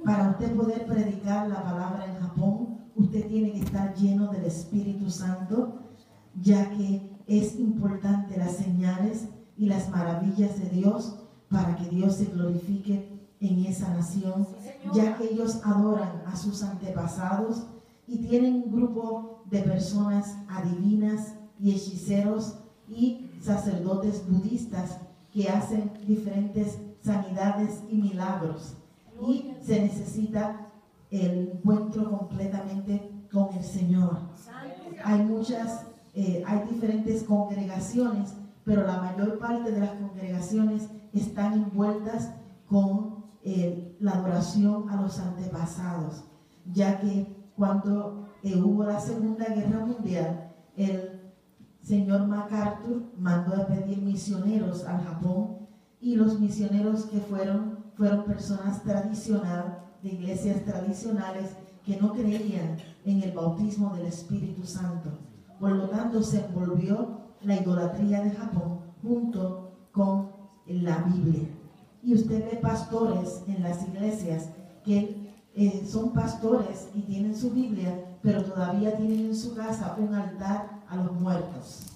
Para usted poder predicar la palabra en Japón, usted tiene que estar lleno del Espíritu Santo, ya que es importante las señales y las maravillas de Dios para que Dios se glorifique en esa nación, ya que ellos adoran a sus antepasados y tienen un grupo de personas adivinas y hechiceros y sacerdotes budistas que hacen diferentes sanidades y milagros, y se necesita el encuentro completamente con el Señor. Hay diferentes congregaciones, pero la mayor parte de las congregaciones están envueltas con la adoración a los antepasados, ya que cuando hubo la Segunda Guerra Mundial, el señor MacArthur mandó a pedir misioneros al Japón, y los misioneros que fueron personas tradicionales, de iglesias tradicionales, que no creían en el bautismo del Espíritu Santo. Por lo tanto, se envolvió la idolatría de Japón junto con la Biblia. Y usted ve pastores en las iglesias que son pastores y tienen su Biblia, pero todavía tienen en su casa un altar a los muertos.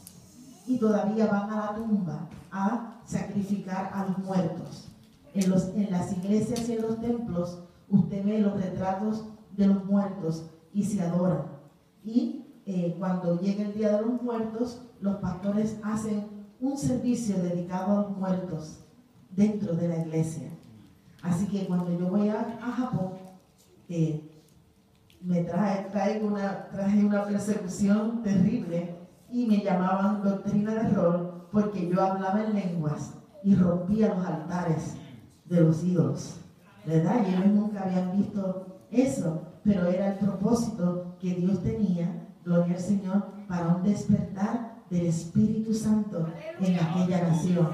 Y todavía van a la tumba a sacrificar a los muertos. En las iglesias y en los templos, usted ve los retratos de los muertos y se adoran. Y cuando llega el Día de los Muertos, los pastores hacen un servicio dedicado a los muertos dentro de la iglesia. Así que cuando yo voy a Japón, traje una persecución terrible, y me llamaban doctrina de rol porque yo hablaba en lenguas y rompía los altares de los ídolos, ¿verdad? Y ellos nunca habían visto eso, pero era el propósito que Dios tenía, gloria al Señor, para un despertar del Espíritu Santo en aquella nación,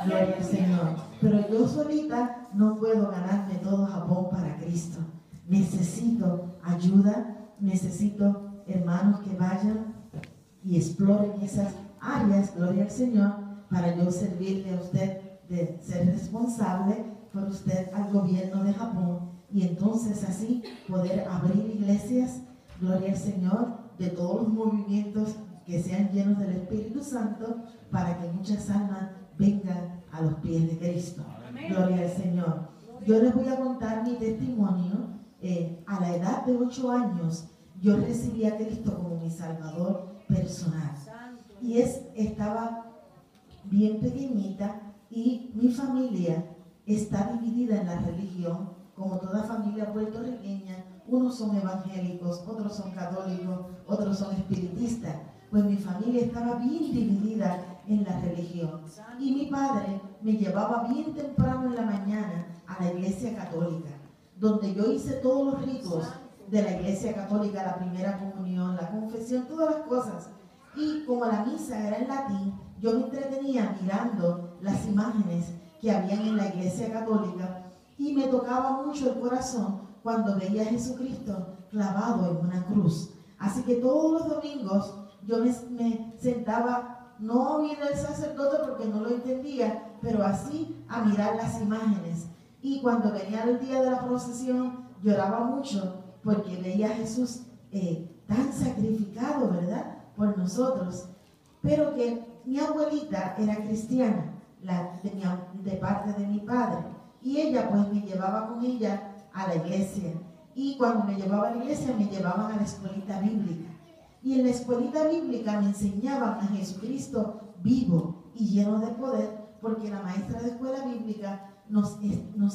gloria al Señor. Pero yo solita no puedo ganarme todo Japón para Cristo. Necesito ayuda, necesito hermanos que vayan y exploren esas áreas, gloria al Señor, para yo servirle a usted, de ser responsable por usted al gobierno de Japón, y entonces así poder abrir iglesias, gloria al Señor, de todos los movimientos que sean llenos del Espíritu Santo, para que muchas almas vengan a los pies de Cristo. Gloria al Señor. Yo les voy a contar mi testimonio. A la edad de 8 años, yo recibí a Cristo como mi Salvador personal. Y estaba bien pequeñita, y mi familia está dividida en la religión, como toda familia puertorriqueña. Unos son evangélicos, otros son católicos, otros son espiritistas. Pues mi familia estaba bien dividida en la religión. Y mi padre me llevaba bien temprano en la mañana a la iglesia católica, donde yo hice todos los ritos de la iglesia católica, la primera comunión, la confesión, todas las cosas. Y como la misa era en latín, yo me entretenía mirando las imágenes que habían en la iglesia católica, y me tocaba mucho el corazón cuando veía a Jesucristo clavado en una cruz. Así que todos los domingos yo me sentaba, no a oír al sacerdote porque no lo entendía, pero así a mirar las imágenes. Y cuando venía el día de la procesión, lloraba mucho porque veía a Jesús tan sacrificado, ¿verdad?, por nosotros. Pero que mi abuelita era cristiana, de parte de mi padre, y ella pues me llevaba con ella a la iglesia. Y cuando me llevaba a la iglesia, me llevaban a la escuelita bíblica. Y en la escuelita bíblica me enseñaban a Jesucristo vivo y lleno de poder, porque la maestra de escuela bíblica nos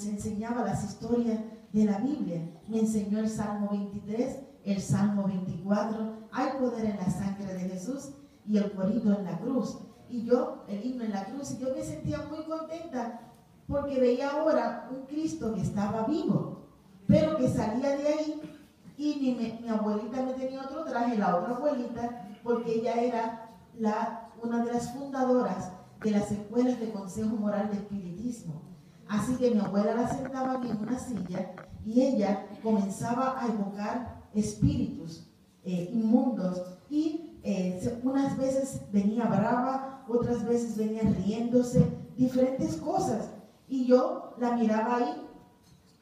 enseñaba las historias de la Biblia. Me enseñó el Salmo 23, el Salmo 24, hay poder en la sangre de Jesús, y el corito en la cruz. Y yo, el himno en la cruz, y yo me sentía muy contenta porque veía ahora un Cristo que estaba vivo, pero que salía de ahí. Y mi abuelita me tenía otro traje, la otra abuelita, porque ella era una de las fundadoras de las escuelas de Consejo Moral de Espiritismo. Así que mi abuela la sentaba en una silla y ella comenzaba a evocar espíritus inmundos, y unas veces venía brava, otras veces venía riéndose, diferentes cosas. Y yo la miraba ahí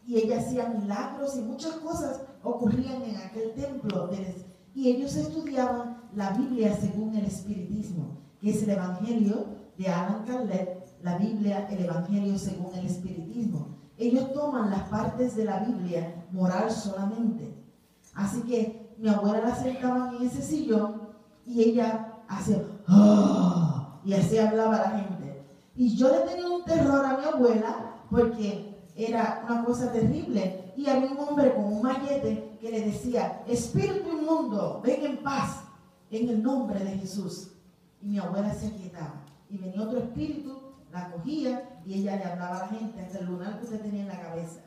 y ella hacía milagros y muchas cosas ocurrían en aquel templo. Y ellos estudiaban la Biblia según el espiritismo, que es el Evangelio de Alan Carlet, la Biblia, el Evangelio según el espiritismo. Ellos toman las partes de la Biblia moral solamente. Así que mi abuela la sentaban en ese sillón y ella hacía ¡ah! Y así hablaba la gente. Y yo le tenía un terror a mi abuela porque era una cosa terrible. Y había un hombre con un mallete que le decía: espíritu inmundo, ven en paz, en el nombre de Jesús. Y mi abuela se aquietaba. Y venía otro espíritu, la cogía y ella le hablaba a la gente hasta el lunar que usted tenía en la cabeza.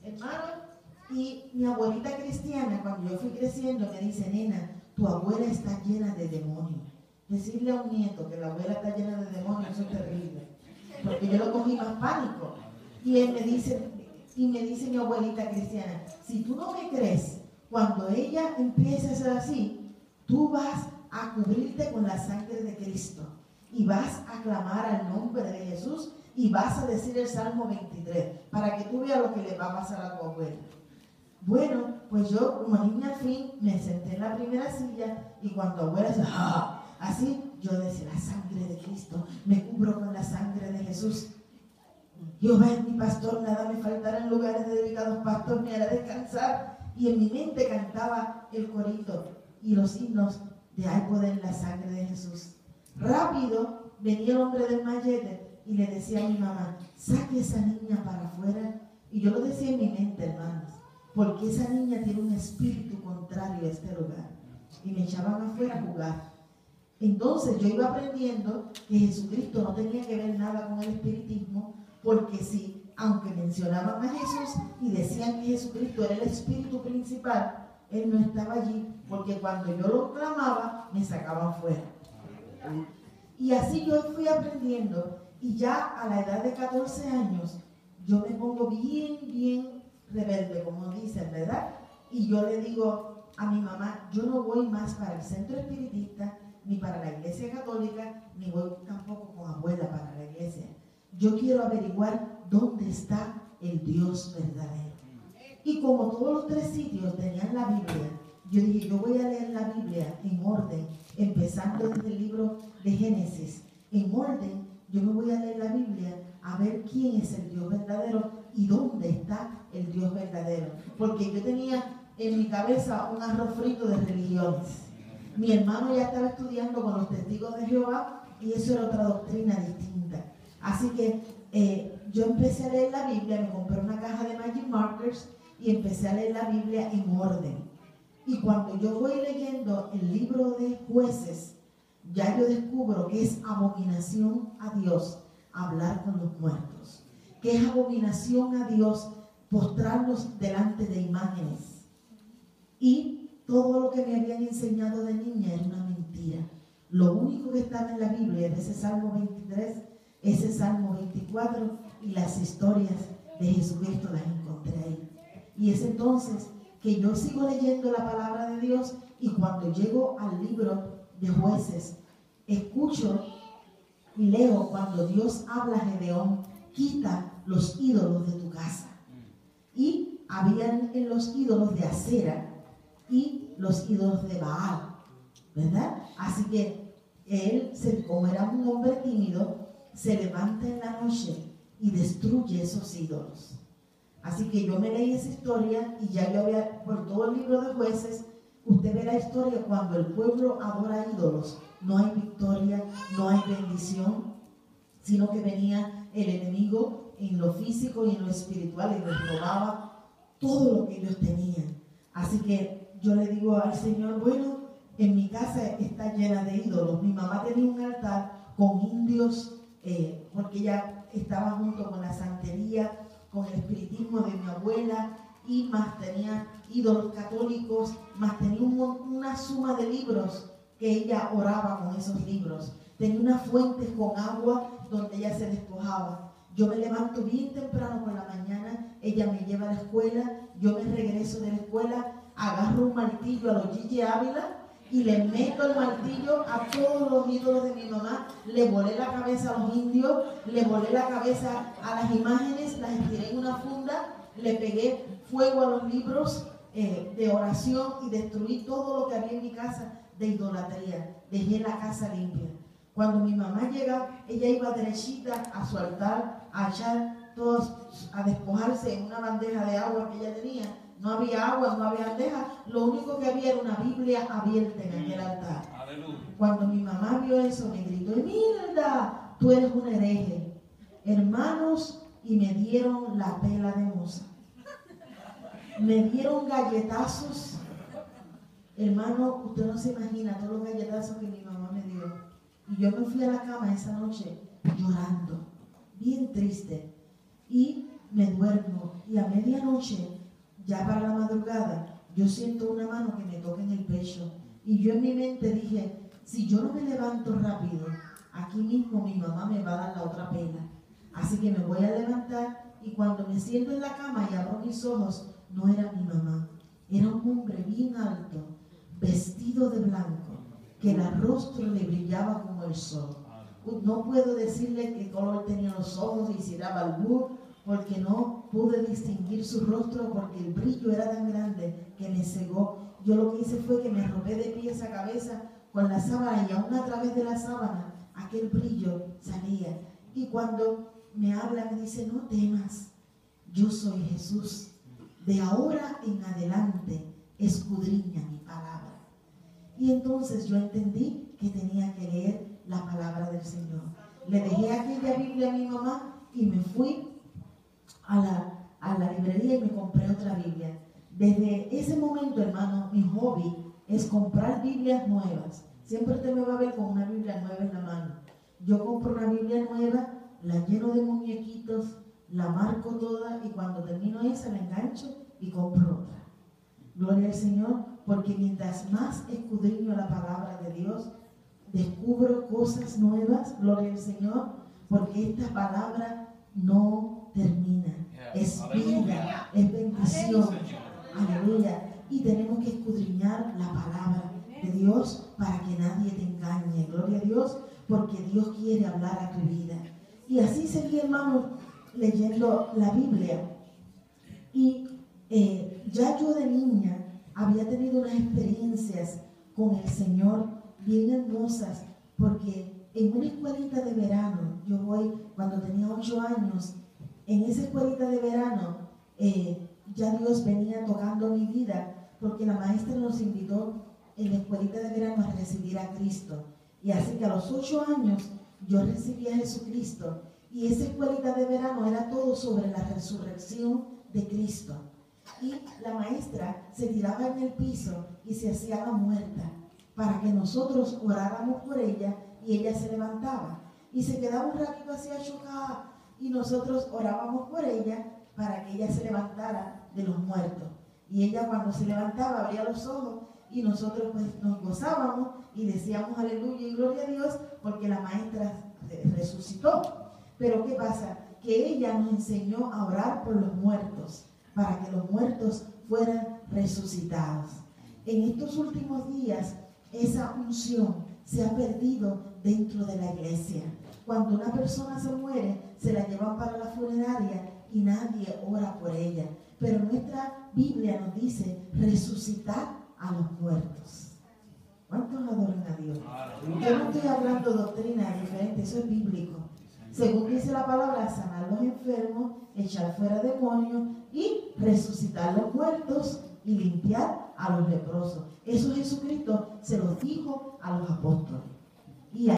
Hermano, y mi abuelita cristiana, cuando yo fui creciendo, me dice: nena, tu abuela está llena de demonios. Decirle a un nieto que la abuela está llena de demonios, eso es terrible. Porque yo lo cogí más pánico. Y él me dice mi abuelita cristiana: si tú no me crees, cuando ella empiece a ser así, tú vas a cubrirte con la sangre de Cristo y vas a clamar al nombre de Jesús y vas a decir el Salmo 23 para que tú veas lo que le va a pasar a tu abuela. Bueno, pues yo como niña al fin me senté en la primera silla y cuando abuela decía ¡ah! Así, yo decía: la sangre de Cristo, me cubro con la sangre de Jesús. Jehová es mi pastor, nada me faltará, en lugares dedicados pastor me hará descansar. Y en mi mente cantaba el corito y los himnos de hay poder en la sangre de Jesús. Rápido venía el hombre del mallete y le decía a mi mamá: saque esa niña para afuera. Y yo lo decía en mi mente, hermanos, porque esa niña tiene un espíritu contrario a este lugar. Y me echaban afuera a jugar. Entonces yo iba aprendiendo que Jesucristo no tenía que ver nada con el espiritismo, porque sí, aunque mencionaban a Jesús y decían que Jesucristo era el espíritu principal, Él no estaba allí, porque cuando yo lo clamaba, me sacaban fuera. Y así yo fui aprendiendo, y ya a la edad de 14 años, yo me pongo bien rebelde, como dicen, ¿verdad? Y yo le digo a mi mamá: yo no voy más para el centro espiritista, ni para la iglesia católica, ni voy tampoco con abuela para la iglesia. Yo quiero averiguar dónde está el Dios verdadero. Y como todos los 3 sitios tenían la Biblia, yo dije: yo voy a leer la Biblia en orden, empezando desde el libro de Génesis. En orden, yo me voy a leer la Biblia a ver quién es el Dios verdadero y dónde está el Dios verdadero. Porque yo tenía en mi cabeza un arroz frito de religiones. Mi hermano ya estaba estudiando con los testigos de Jehová y eso era otra doctrina distinta. Así que yo empecé a leer la Biblia, me compré una caja de Magic Markers y empecé a leer la Biblia en orden. Y cuando yo voy leyendo el libro de Jueces, ya yo descubro que es abominación a Dios hablar con los muertos, que es abominación a Dios postrarnos delante de imágenes. Y todo lo que me habían enseñado de niña era una mentira. Lo único que estaba en la Biblia era ese Salmo 23, ese Salmo 24 y las historias de Jesucristo las encontré ahí. Y es entonces que yo sigo leyendo la palabra de Dios y cuando llego al libro de Jueces, escucho y leo cuando Dios habla a Gedeón: quita los ídolos de tu casa. Y habían en los ídolos de Acera y los ídolos de Baal, ¿verdad? Así que él, como era un hombre tímido, se levanta en la noche y destruye esos ídolos. Así que yo me leí esa historia y ya yo había, por todo el libro de Jueces, usted ve la historia cuando el pueblo adora ídolos, no hay victoria, no hay bendición, sino que venía el enemigo en lo físico y en lo espiritual y les robaba todo lo que ellos tenían. Así que yo le digo al Señor: bueno, en mi casa está llena de ídolos. Mi mamá tenía un altar con indios, porque ella estaba junto con la santería, con el espiritismo de mi abuela, y más tenía ídolos católicos, más tenía una suma de libros que ella oraba con esos libros. Tenía unas fuentes con agua donde ella se despojaba. Yo me levanto bien temprano por la mañana, ella me lleva a la escuela, yo me regreso de la escuela, agarro un martillo a los Gigi Ávila y le meto el martillo a todos los ídolos de mi mamá. Le volé la cabeza a los indios, le volé la cabeza a las imágenes, las estiré en una funda, le pegué fuego a los libros de oración y destruí todo lo que había en mi casa de idolatría. Dejé la casa limpia. Cuando mi mamá llega, ella iba derechita a su altar, a echar todos, a despojarse en una bandeja de agua que ella tenía. No había agua, no había bandeja, lo único que había era una Biblia abierta en aquel altar. Aleluya. Cuando mi mamá vio eso, me gritó: Imelda, tú eres un hereje. Hermanos, y me dieron la pela de moza. Me dieron galletazos. Hermano, usted no se imagina todos los galletazos que mi mamá me dio. Y yo me fui a la cama esa noche llorando, bien triste. Y me duermo. Y a medianoche, ya para la madrugada, yo siento una mano que me toca en el pecho. Y yo en mi mente dije: si yo no me levanto rápido, aquí mismo mi mamá me va a dar la otra pela. Así que me voy a levantar, y cuando me siento en la cama y abro mis ojos, no era mi mamá. Era un hombre bien alto, vestido de blanco, que el rostro le brillaba como el sol. No puedo decirle qué color tenía los ojos y si era balbú, porque no pude distinguir su rostro, porque el brillo era tan grande que me cegó. Yo lo que hice fue que me arropé de pies a cabeza con la sábana, y aún a través de la sábana aquel brillo salía. Y cuando me habla, me dice: no temas, yo soy Jesús. De ahora en adelante escudriña mi palabra. Y entonces yo entendí que tenía que leer la palabra del Señor. Le dejé aquella Biblia a mi mamá y me fui a la librería y me compré otra Biblia. Desde ese momento, hermano, mi hobby es comprar Biblias nuevas. Siempre usted me va a ver con una Biblia nueva en la mano. Yo compro una Biblia nueva, la lleno de muñequitos, la marco toda, y cuando termino esa la engancho y compro otra. Gloria al Señor, porque mientras más escudriño la palabra de Dios, descubro cosas nuevas. Gloria al Señor, porque esta palabra no termina. Es vida, es bendición. Aleluya. Y tenemos que escudriñar la palabra de Dios para que nadie te engañe. Gloria a Dios, porque Dios quiere hablar a tu vida. Y así seguí, hermano, leyendo la Biblia. Y ya yo de niña había tenido unas experiencias con el Señor bien hermosas, porque en una escuelita de verano, yo voy cuando tenía 8 años, en esa escuelita de verano, ya Dios venía tocando mi vida, porque la maestra nos invitó en la escuelita de verano a recibir a Cristo. Y así que a los 8 años yo recibí a Jesucristo, y esa escuelita de verano era todo sobre la resurrección de Cristo. Y la maestra se tiraba en el piso y se hacía la muerta para que nosotros oráramos por ella, y ella se levantaba y se quedaba un ratito así achocada, y nosotros orábamos por ella para que ella se levantara de los muertos. Y ella, cuando se levantaba, abría los ojos, y nosotros pues nos gozábamos y decíamos aleluya y gloria a Dios, porque la maestra resucitó. Pero ¿qué pasa? Que ella nos enseñó a orar por los muertos, para que los muertos fueran resucitados. En estos últimos días, esa unción se ha perdido dentro de la iglesia. Cuando una persona se muere, se la llevan para la funeraria y nadie ora por ella. Pero nuestra Biblia nos dice: resucitar a los muertos. ¿Cuántos adoran a Dios? Yo no estoy hablando doctrina diferente, eso es bíblico. Según dice la palabra, sanar los enfermos, echar fuera demonios y resucitar los muertos y limpiar a los leprosos. Eso Jesucristo se los dijo a los apóstoles. Y